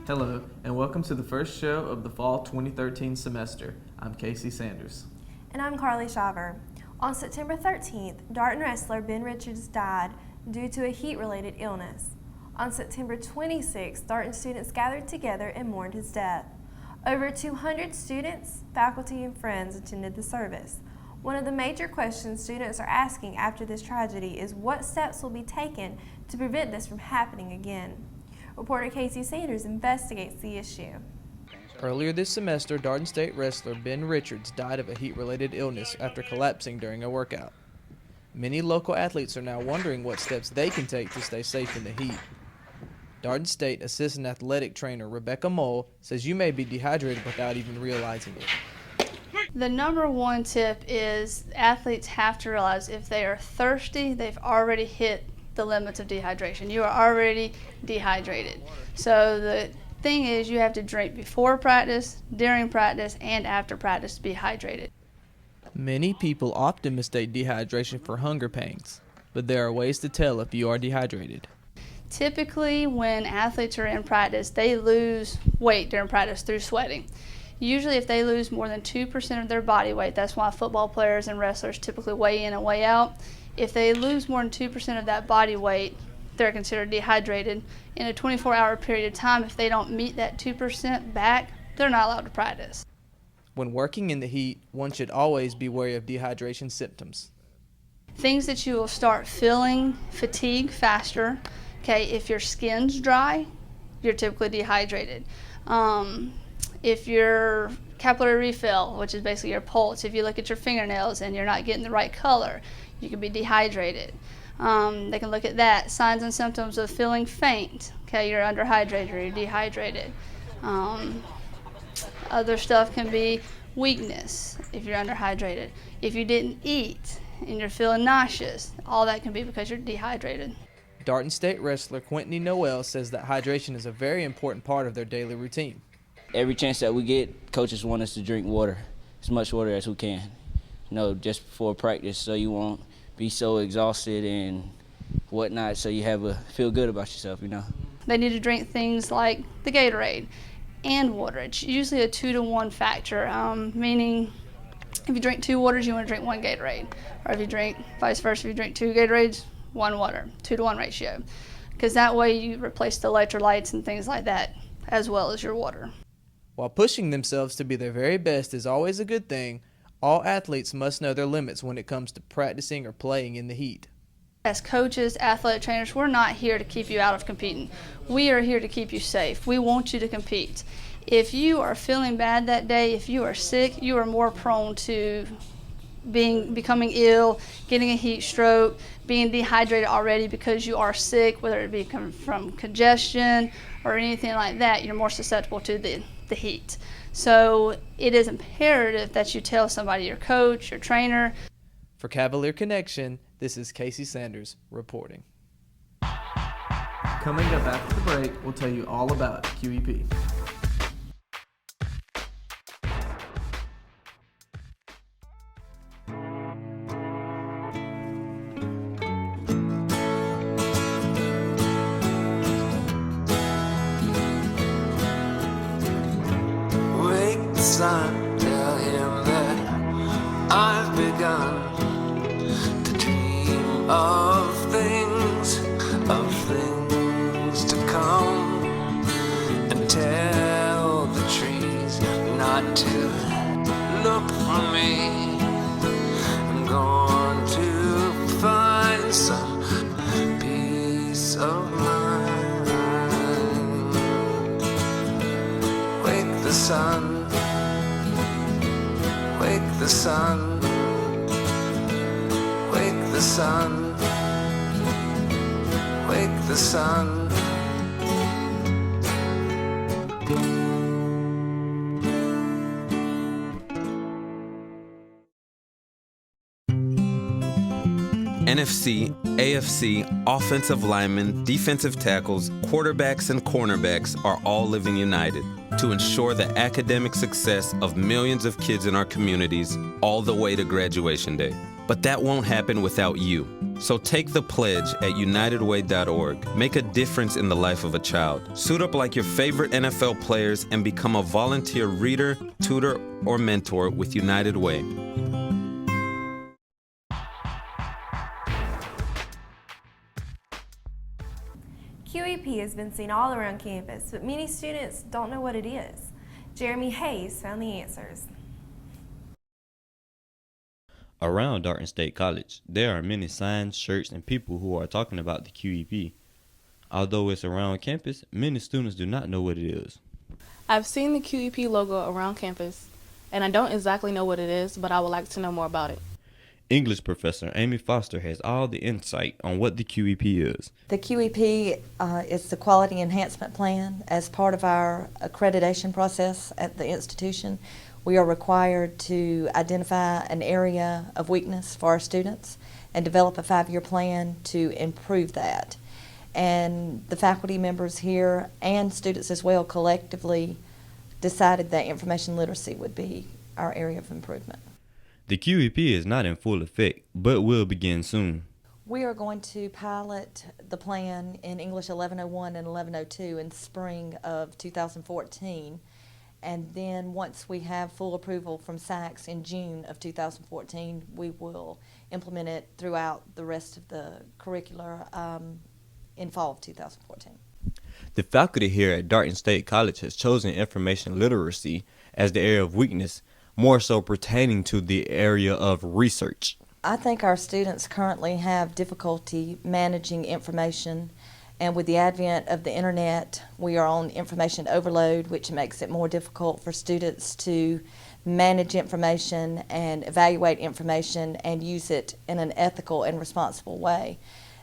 Hello, and welcome to the first show of the fall 2013 semester. I'm Kasey Sanders. And I'm Carly Shiver. On September 13th, Darton wrestler Ben Richards died due to a heat-related illness. On September 26th, Darton students gathered together and mourned his death. Over 200 students, faculty, and friends attended the service. One of the major questions students are asking after this tragedy is what steps will be taken to prevent this from happening again. Reporter Kasey Sanders investigates the issue. Earlier this semester, Darton State wrestler Ben Richards died of a heat-related illness after collapsing during a workout. Many local athletes are now wondering what steps they can take to stay safe in the heat. Darton State assistant athletic trainer Rebecca Mole says you may be dehydrated without even realizing it. The number one tip is athletes have to realize if they are thirsty, they've already hit the limits of dehydration. You are already dehydrated. So the thing is you have to drink before practice, during practice, and after practice to be hydrated. Many people often mistake dehydration for hunger pangs, but there are ways to tell if you are dehydrated. Typically when athletes are in practice, they lose weight during practice through sweating. Usually if they lose more than 2% of their body weight, that's why football players and wrestlers typically weigh in and weigh out. If they lose more than 2% of that body weight, they're considered dehydrated. In a 24-hour period of time, if they don't meet that 2% back, they're not allowed to practice. When working in the heat, one should always be wary of dehydration symptoms. Things that you will start feeling fatigue faster. Okay, if your skin's dry, you're typically dehydrated. If your capillary refill, which is basically your pulse, if you look at your fingernails and you're not getting the right color, you can be dehydrated. They can look at that. Signs and symptoms of feeling faint. Okay, you're underhydrated or you're dehydrated. Other stuff can be weakness if you're underhydrated. If you didn't eat and you're feeling nauseous, all that can be because you're dehydrated. Darton State wrestler Quintney Noel says that hydration is a very important part of their daily routine. Every chance that we get, coaches want us to drink water, as much water as we can, just before practice, so you won't be so exhausted and whatnot, so you feel good about yourself, They need to drink things like the Gatorade and water. It's usually a 2-to-1 factor, meaning if you drink 2 waters, you want to drink 1 Gatorade. Or if you drink, vice versa, if you drink 2 Gatorades, 1 water, 2-to-1 ratio. Because that way you replace the electrolytes and things like that, as well as your water. While pushing themselves to be their very best is always a good thing, all athletes must know their limits when it comes to practicing or playing in the heat. As coaches, athletic trainers, we're not here to keep you out of competing. We are here to keep you safe. We want you to compete. If you are feeling bad that day, if you are sick, you are more prone to becoming ill, getting a heat stroke, being dehydrated already because you are sick, whether it be from congestion or anything like that. You're more susceptible to the heat. So it is imperative that you tell somebody, your coach, your trainer. For Cavalier Connection, this is Kasey Sanders reporting. Coming up after the break, we'll tell you all about QEP. Son, tell him that I've begun to dream of things to come, and tell the trees not to look for me. I'm going to find some peace of mind. Wake the sun. Wake the sun, wake the sun, wake the sun. NFC, AFC, offensive linemen, defensive tackles, quarterbacks, and cornerbacks are all living united to ensure the academic success of millions of kids in our communities all the way to graduation day. But that won't happen without you. So take the pledge at unitedway.org. Make a difference in the life of a child. Suit up like your favorite NFL players and become a volunteer reader, tutor, or mentor with United Way. QEP has been seen all around campus, but many students don't know what it is. Jeremy Hayes found the answers. Around Darton State College, there are many signs, shirts, and people who are talking about the QEP. Although it's around campus, many students do not know what it is. I've seen the QEP logo around campus, and I don't exactly know what it is, but I would like to know more about it. English professor Amy Foster has all the insight on what the QEP is. The QEP is the Quality Enhancement Plan. As part of our accreditation process at the institution, we are required to identify an area of weakness for our students and develop a 5-year plan to improve that. And the faculty members here and students as well collectively decided that information literacy would be our area of improvement. The QEP is not in full effect, but will begin soon. We are going to pilot the plan in English 1101 and 1102 in spring of 2014. And then once we have full approval from SACS in June of 2014, we will implement it throughout the rest of the curricular in fall of 2014. The faculty here at Darton State College has chosen information literacy as the area of weakness, more so pertaining to the area of research. I think our students currently have difficulty managing information, and with the advent of the internet, we are on information overload, which makes it more difficult for students to manage information and evaluate information and use it in an ethical and responsible way.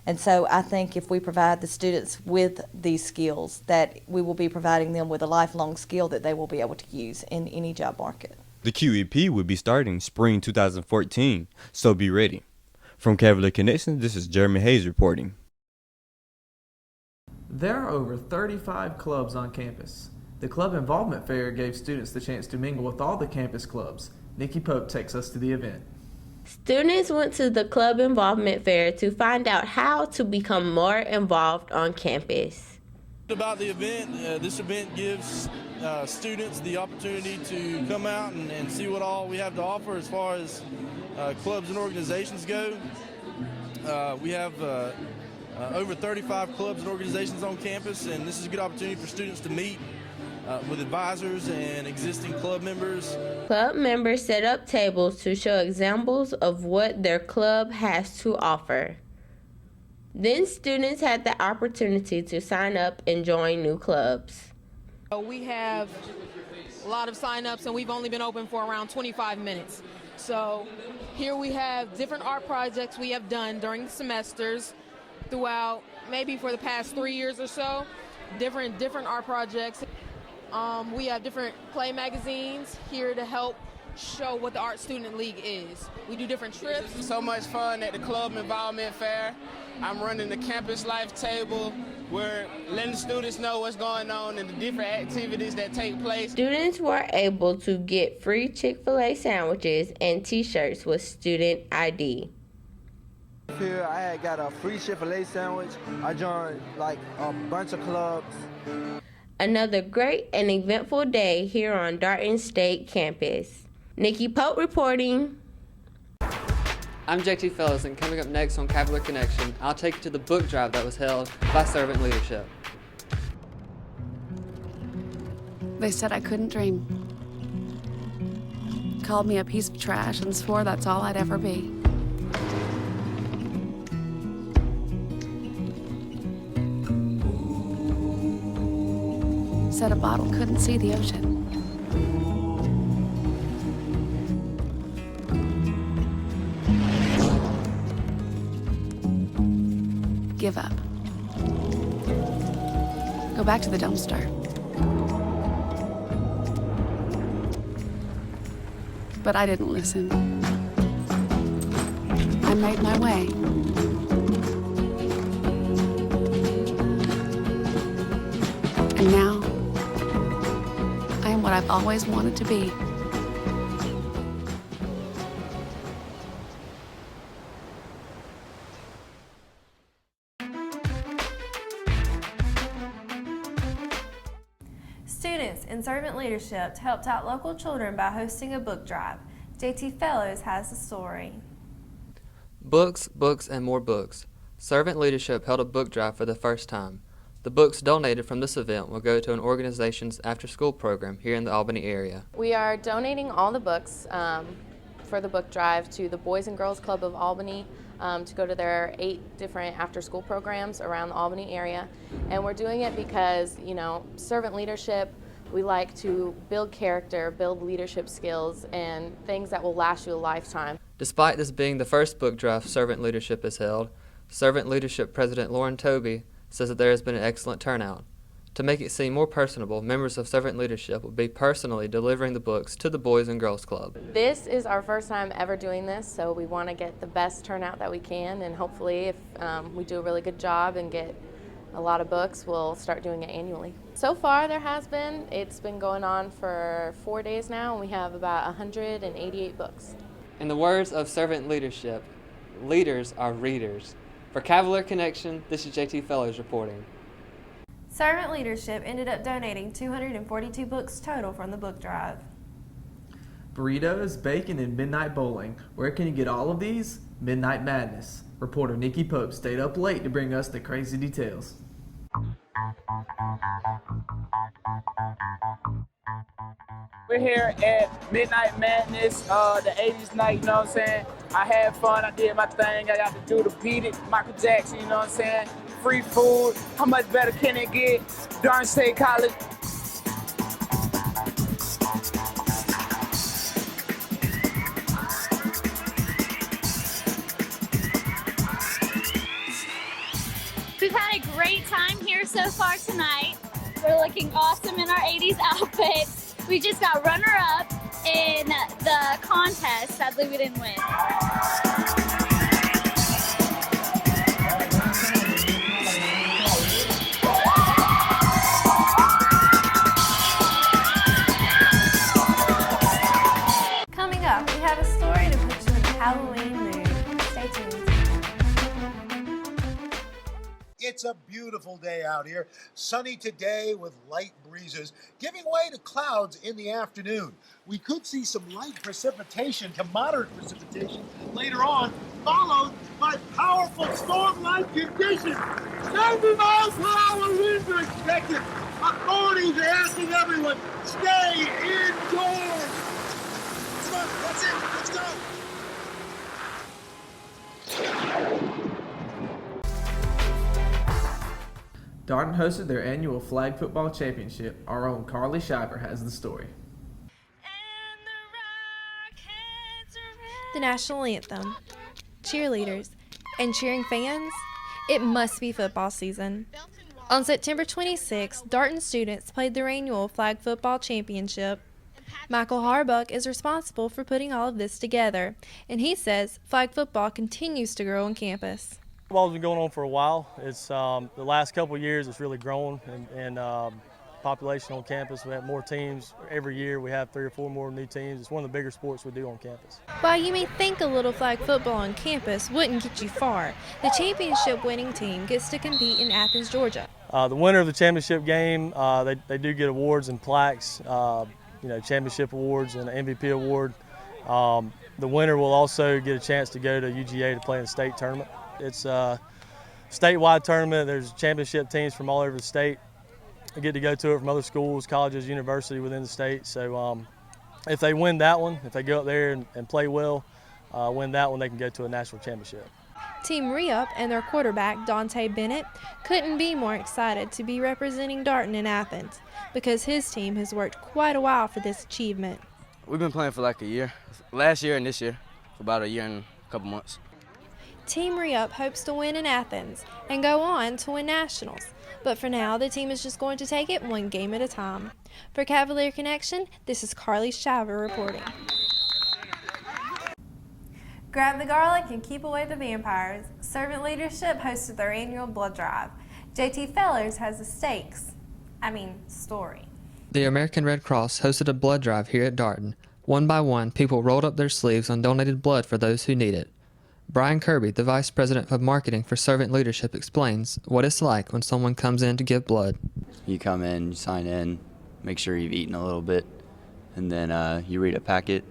And so I think if we provide the students with these skills, that we will be providing them with a lifelong skill that they will be able to use in any job market. The QEP will be starting spring 2014, so be ready. From Cavalier Connection, this is Jeremy Hayes reporting. There are over 35 clubs on campus. The Club Involvement Fair gave students the chance to mingle with all the campus clubs. Nikki Pope takes us to the event. Students went to the Club Involvement Fair to find out how to become more involved on campus. About the event, this event gives students the opportunity to come out and see what all we have to offer as far as clubs and organizations go. We have over 35 clubs and organizations on campus, and this is a good opportunity for students to meet with advisors and existing club members. Club members set up tables to show examples of what their club has to offer. Then students had the opportunity to sign up and join new clubs. We have a lot of sign-ups, and we've only been open for around 25 minutes. So here we have different art projects we have done during semesters throughout, maybe for the past 3 years or so, different art projects. We have different play magazines here to help show what the Art Student League is. We do different trips. So much fun at the Club Involvement Fair. I'm running the Campus Life table. We're letting students know what's going on and the different activities that take place. Students were able to get free Chick-fil-A sandwiches and t-shirts with student ID. Here I had got a free Chick-fil-A sandwich. I joined like a bunch of clubs. Another great and eventful day here on Darton State campus. Nikki Pope reporting. I'm JT Fellows, and coming up next on Cavalier Connection, I'll take you to the book drive that was held by Servant Leadership. They said I couldn't dream. Called me a piece of trash and swore that's all I'd ever be. Said a bottle couldn't see the ocean. Give up. Go back to the dumpster. But I didn't listen. I made my way. And now, I am what I've always wanted to be. Students in servant leadership helped out local children by hosting a book drive. JT Fellows has the story. Books, books, and more books. Servant leadership held a book drive for the first time. The books donated from this event will go to an organization's after-school program here in the Albany area. We are donating all the books for the book drive to the Boys and Girls Club of Albany to go to their 8 different after-school programs around the Albany area. And we're doing it because, you know, servant leadership, we like to build character, build leadership skills, and things that will last you a lifetime. Despite this being the first book drive servant leadership has held, Servant Leadership President Lauren Toby says that there has been an excellent turnout. To make it seem more personable, members of Servant Leadership will be personally delivering the books to the Boys and Girls Club. This is our first time ever doing this, so we want to get the best turnout that we can, and hopefully if we do a really good job and get a lot of books, we'll start doing it annually. So far there has been. It's been going on for 4 days now, and we have about 188 books. In the words of Servant Leadership, leaders are readers. For Cavalier Connection, this is JT Fellows reporting. Servant Leadership ended up donating 242 books total from the book drive. Burritos, bacon, and midnight bowling. Where can you get all of these? Midnight Madness. Reporter Nikki Pope stayed up late to bring us the crazy details. We're here at Midnight Madness, the 80s night, you know what I'm saying? I had fun, I did my thing, I got to do the Beat It, Michael Jackson, you know what I'm saying? Free food, how much better can it get? Darden State College. We've had a great time here so far tonight. We're looking awesome in our 80s outfits. We just got runner-up in the contest. Sadly, we didn't win. Coming up, we have a story to put you in the Halloween mood. Stay tuned. It's a beautiful day out here. Sunny today with light breezes, giving way to clouds in the afternoon. We could see some light precipitation to moderate precipitation later on, followed by powerful storm-like conditions. 90 miles per hour winds are expected. Authorities are asking everyone, stay indoors. Come on, that's it. Let's go. Darden hosted their annual flag football championship. Our own Carly Shiver has the story. The national anthem, cheerleaders, and cheering fans, it must be football season. On September 26, Darden students played their annual flag football championship. Michael Harbuck is responsible for putting all of this together, and he says flag football continues to grow on campus. Football's been going on for a while. It's the last couple of years it's really grown in population on campus. We have more teams every year. We have 3 or 4 more new teams. It's one of the bigger sports we do on campus. While you may think a little flag football on campus wouldn't get you far, the championship winning team gets to compete in Athens, Georgia. The winner of the championship game, they do get awards and plaques, championship awards and an MVP award. The winner will also get a chance to go to UGA to play in the state tournament. It's a statewide tournament. There's championship teams from all over the state. They get to go to it from other schools, colleges, university within the state. So if they win that one, if they go up there and play well, win that one, they can go to a national championship. Team Re-Up and their quarterback, Dante Bennett, couldn't be more excited to be representing Darden in Athens because his team has worked quite a while for this achievement. We've been playing for like a year. Last year and this year, for about a year and a couple months. Team Re-Up hopes to win in Athens and go on to win nationals. But for now, the team is just going to take it one game at a time. For Cavalier Connection, this is Carly Shiver reporting. Grab the garlic and keep away the vampires. Servant Leadership hosted their annual blood drive. JT Fellows has the story. The American Red Cross hosted a blood drive here at Darden. One by one, people rolled up their sleeves and donated blood for those who need it. Brian Kirby, the Vice President of Marketing for Servant Leadership, explains what it's like when someone comes in to give blood. You come in, you sign in, make sure you've eaten a little bit, and then you read a packet,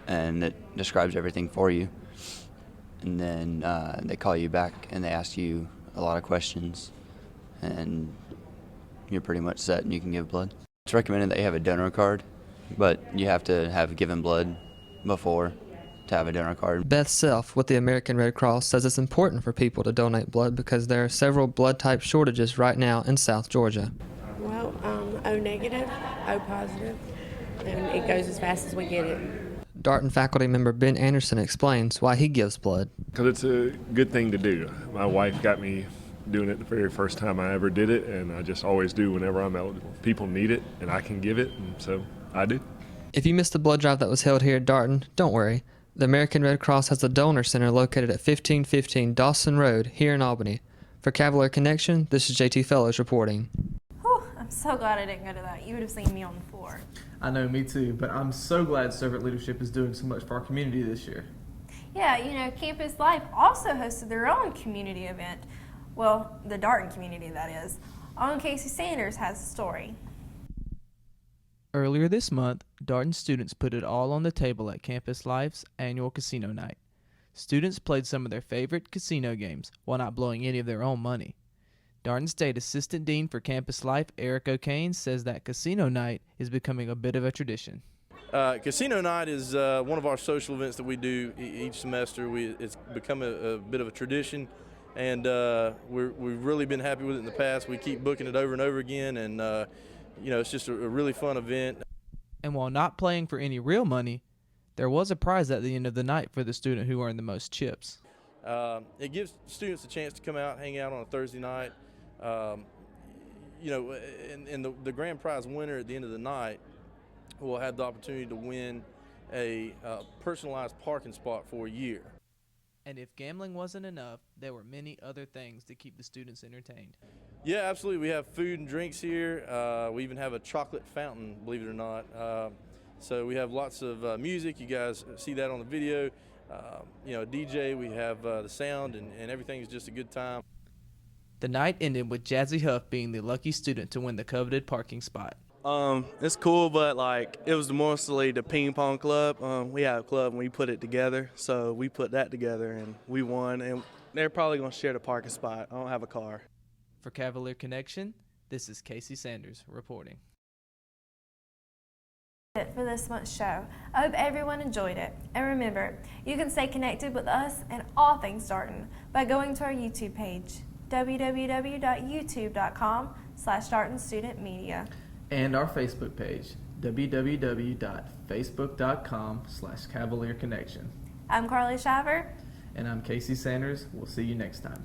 and it describes everything for you. And then they call you back, and they ask you a lot of questions, and you're pretty much set, and you can give blood. It's recommended that you have a donor card, but you have to have given blood before to have a donor card. Beth Self with the American Red Cross says it's important for people to donate blood because there are several blood type shortages right now in South Georgia. Well, O negative, O positive, and it goes as fast as we get it. Darton faculty member Ben Anderson explains why he gives blood. Because it's a good thing to do. My wife got me doing it the very first time I ever did it, and I just always do whenever I'm eligible. People need it, and I can give it, and so I do. If you missed the blood drive that was held here at Darton, don't worry. The American Red Cross has a donor center located at 1515 Dawson Road here in Albany. For Cavalier Connection, this is JT Fellows reporting. Whew, I'm so glad I didn't go to that. You would have seen me on the floor. I know, me too, but I'm so glad Servant Leadership is doing so much for our community this year. Yeah, you know, Campus Life also hosted their own community event. Well, the Darton community, that is. Our own Kasey Sanders has a story. Earlier this month, Darton students put it all on the table at Campus Life's annual casino night. Students played some of their favorite casino games while not blowing any of their own money. Darton State Assistant Dean for Campus Life, Eric O'Kane, says that casino night is becoming a bit of a tradition. Casino night is one of our social events that we do each semester. It's become a bit of a tradition, and we've really been happy with it in the past. We keep booking it over and over again, and you know, it's just a really fun event. And while not playing for any real money, there was a prize at the end of the night for the student who earned the most chips. It gives students a chance to come out, hang out on a Thursday night. You know, and the grand prize winner at the end of the night will have the opportunity to win a personalized parking spot for a year. And if gambling wasn't enough, there were many other things to keep the students entertained. Yeah, absolutely. We have food and drinks here. We even have a chocolate fountain, believe it or not. So we have lots of music. You guys see that on the video. You know, DJ, we have the sound, and everything is just a good time. The night ended with Jazzy Huff being the lucky student to win the coveted parking spot. It's cool, but like it was mostly the ping pong club. We have a club and we put it together, so we put that together and we won. And they're probably gonna share the parking spot. I don't have a car. For Cavalier Connection, this is Kasey Sanders reporting. That's it for this month's show. I hope everyone enjoyed it. And remember, you can stay connected with us and all things Darton by going to our YouTube page, www.youtube.com/DartonStudentMedia. And our Facebook page, www.facebook.com/Cavalier Connection. I'm Carly Shiver. And I'm Kasey Sanders. We'll see you next time.